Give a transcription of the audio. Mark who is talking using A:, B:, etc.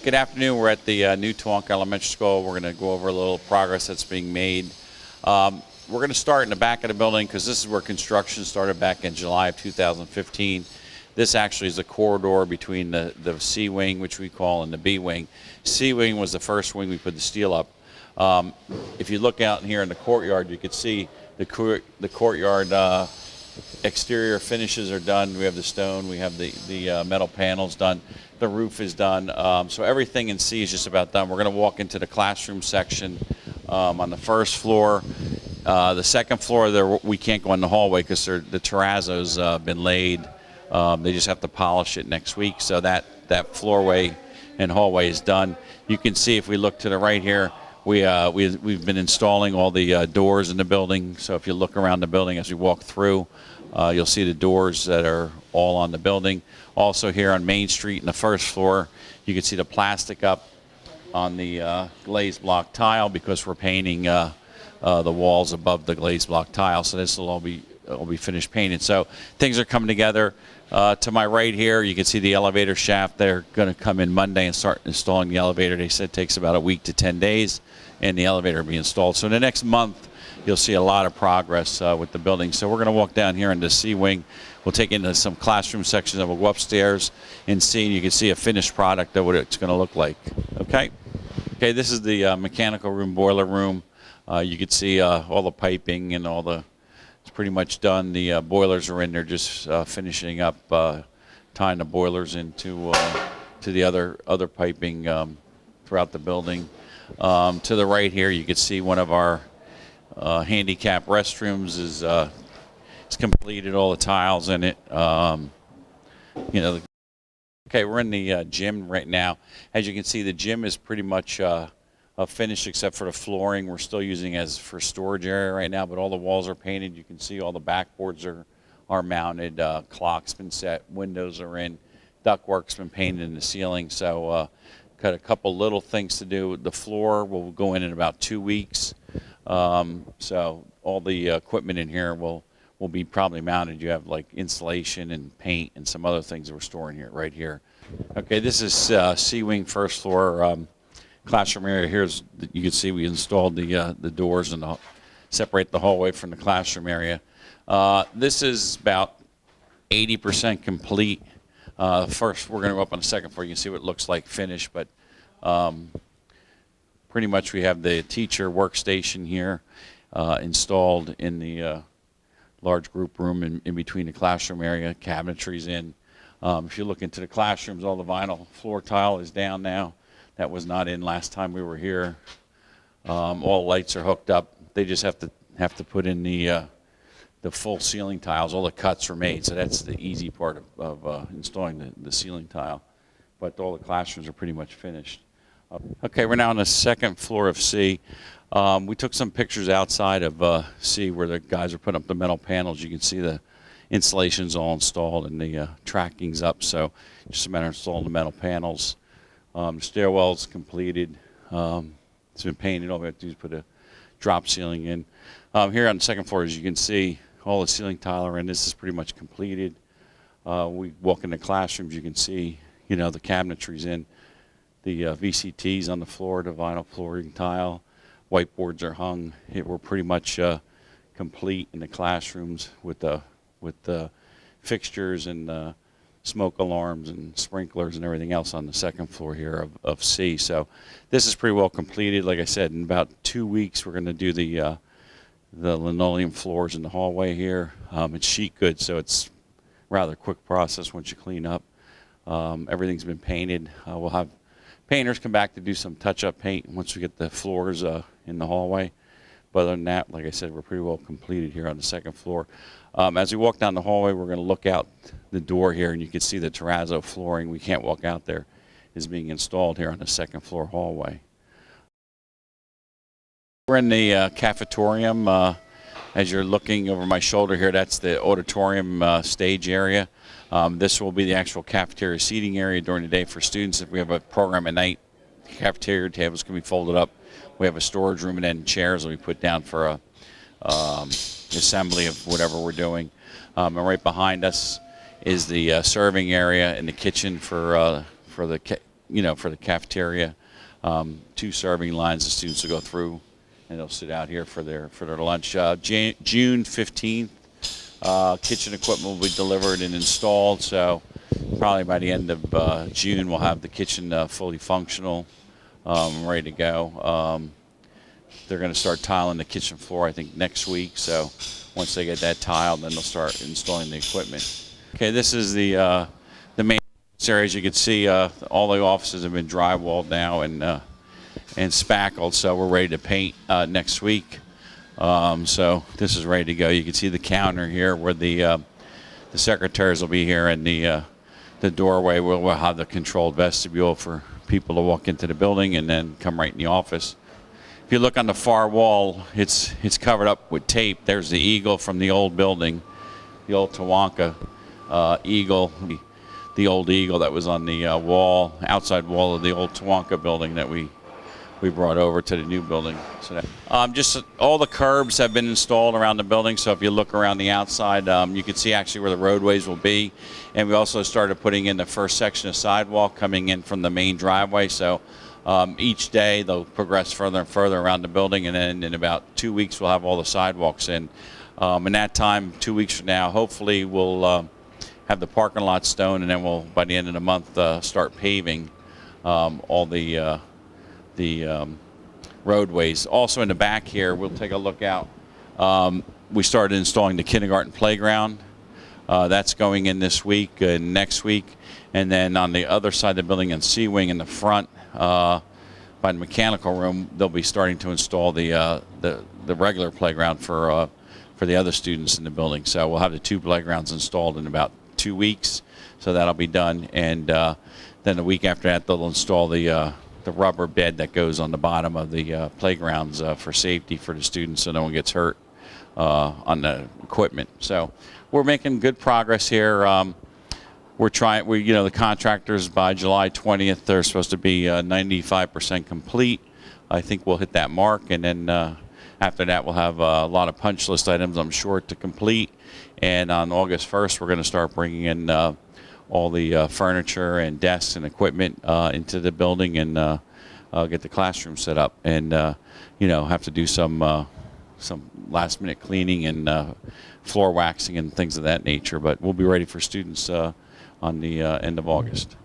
A: Good afternoon. We're at the new Tawanka Elementary School. We're going to go over a little progress that's being made. We're going to start in the back of the building because this is where construction started back in July of 2015. This actually is a corridor between the C wing, which we call, and the B wing. C wing was the first wing we put the steel up. If you look out here in the courtyard, you can see the courtyard exterior finishes are done. We have the stone, we have the metal panels done. The roof is done. So everything in C is just about done. We're going to walk into the classroom section on the first floor. The second floor, there we can't go in the hallway because the terrazzo's been laid. They just have to polish it next week. So that floorway and hallway is done. You can see if we look to the right here, we've been installing all the doors in the building. So if you look around the building as we walk through, you'll see the doors that are all on the building. Also here on Main Street in the first floor, you can see the plastic up on the glazed block tile because we're painting the walls above the glazed block tile. So this will all be finished painted. So things are coming together. To my right here, you can see the elevator shaft. They're going to come in Monday and start installing the elevator. They said it takes about a week to 10 days, and the elevator will be installed. So in the next month, you'll see a lot of progress with the building. So we're going to walk down here into C wing. We'll take into some classroom sections and we'll go upstairs and see, and you can see a finished product of what it's going to look like. Okay, this is the mechanical room, boiler room. You can see all the piping and it's pretty much done. The boilers are in there, just finishing up, tying the boilers into to the other piping throughout the building. To the right here, you can see one of our handicap restrooms is it's completed, all the tiles in it. Okay, we're in the gym right now. As you can see, the gym is pretty much finished except for the flooring. We're still using as for storage area right now, but all the walls are painted. You can see all the backboards are mounted. Clock's been set. Windows are in. Ductwork's been painted in the ceiling. So got a couple little things to do. The floor will go in about 2 weeks. So all the equipment in here will be probably mounted. You have like insulation and paint and some other things that we're storing here, right here. Okay, this is C wing first floor classroom area. Here's you can see we installed the doors and separate the hallway from the classroom area. This is about 80% complete. First, we're going to go up on the second floor. You can see what it looks like finished, but pretty much we have the teacher workstation here installed in the large group room in between the classroom area. Cabinetry's in. If you look into the classrooms, all the vinyl floor tile is down now. That was not in last time we were here. All lights are hooked up. They just have to put in the full ceiling tiles. All the cuts are made, so that's the easy part of installing the ceiling tile. But all the classrooms are pretty much finished. Okay, we're now on the second floor of C. We took some pictures outside of C where the guys are putting up the metal panels. You can see the insulation's all installed and the tracking's up. So just a matter of installing the metal panels. Stairwell's completed. It's been painted. All we have to do is put a drop ceiling in. Here on the second floor, as you can see, all the ceiling tile are in. This is pretty much completed. We walk in the classrooms, you can see, the cabinetry's in. The VCT's on the floor, the vinyl flooring tile. Whiteboards are hung. We're pretty much complete in the classrooms with the fixtures and smoke alarms and sprinklers and everything else on the second floor here of C. So this is pretty well completed. Like I said, in about 2 weeks we're going to do the linoleum floors in the hallway here. It's sheet good, so it's rather quick process once you clean up. Everything's been painted. We'll have painters come back to do some touch-up paint once we get the floors in the hallway. But other than that, like I said, we're pretty well completed here on the second floor. As we walk down the hallway, we're going to look out the door here, and you can see the terrazzo flooring. We can't walk out there. Is being installed here on the second floor hallway. We're in the cafetorium. As you're looking over my shoulder here, that's the auditorium stage area. This will be the actual cafeteria seating area during the day for students. If we have a program at night, the cafeteria tables can be folded up. We have a storage room and then chairs that we put down for a assembly of whatever we're doing. And right behind us is the serving area and the kitchen for the for the cafeteria. 2 serving lines the students will go through, and they'll sit out here for their lunch. June 15th, kitchen equipment will be delivered and installed, so probably by the end of June we'll have the kitchen fully functional, ready to go. They're going to start tiling the kitchen floor, I think, next week, so once they get that tiled, then they'll start installing the equipment. Okay, this is the main area. As you can see, all the offices have been drywalled now and spackled, so we're ready to paint next week. So this is ready to go. You can see the counter here where the secretaries will be here, and the doorway will have the controlled vestibule for people to walk into the building and then come right in the office. If you look on the far wall, it's covered up with tape. There's the eagle from the old building, the old Tawanka eagle, the old eagle that was on the outside wall of the old Tawanka building that we brought over to the new building. So just all the curbs have been installed around the building, so if you look around the outside, you can see actually where the roadways will be. And we also started putting in the first section of sidewalk coming in from the main driveway, so each day they'll progress further and further around the building, and then in about 2 weeks we'll have all the sidewalks in. In that time, 2 weeks from now, hopefully we'll have the parking lot stone, and then we'll, by the end of the month, start paving all the roadways. Also in the back here, we'll take a look out. We started installing the kindergarten playground. That's going in this week and next week. And then on the other side of the building in C Wing in the front, by the mechanical room, they'll be starting to install the regular playground for the other students in the building. So we'll have the 2 playgrounds installed in about 2 weeks. So that'll be done. And then the week after that, they'll install the rubber bed that goes on the bottom of the playgrounds for safety for the students, so no one gets hurt on the equipment. So we're making good progress here. We're trying. The contractors by July 20th, they're supposed to be 95% complete. I think we'll hit that mark, and then after that, we'll have a lot of punch list items, I'm sure, to complete. And on August 1st, we're going to start bringing in all the furniture and desks and equipment into the building, and get the classroom set up, and have to do some last-minute cleaning and floor waxing and things of that nature. But we'll be ready for students on the end of August.